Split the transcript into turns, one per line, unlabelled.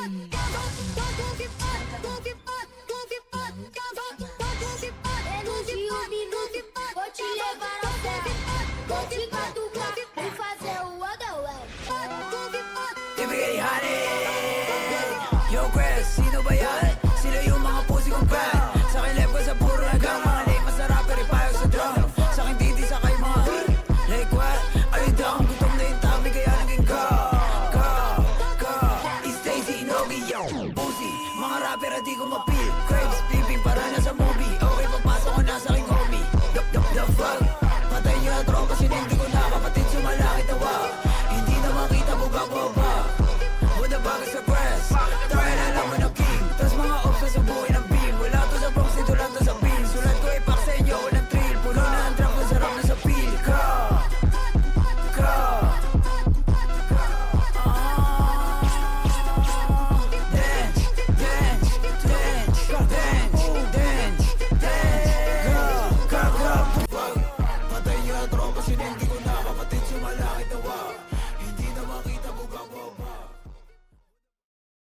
Vou te levar ao céu, vou te catucar e fazer o other way.
Ibigay honey. Yo Chris, sino ba yan? Sila yung mga pusi kong fan. Sa akin left ko sa puro hanggang mga late. Masarap pero payo sa drum. Sa akin titi sa kay mga like what? Ayun daw ang gutom na yung tabi kaya naging go. It's Stacy Inogi, yo pusi, mga rapper at di ko mapil. Crabs, pimping para na sa movie. Okay, papasok ko na sa aking homie. The fuck? Patay nyo na tropa, sinindi ko na kapatid sumalaki tawa. Hindi na makita mo ba With the bagay sa press. Try na lang mo na king. Tas mga ops sa buhay ng beam. Wala to sa Bronx, dito lang to sa beam. Sulat ko ipak sa inyo, walang thrill. Puno na ang trap, masarap na sa peel. Patay nyo na tropa, sinindi ko na kapatid sumalaki tawa.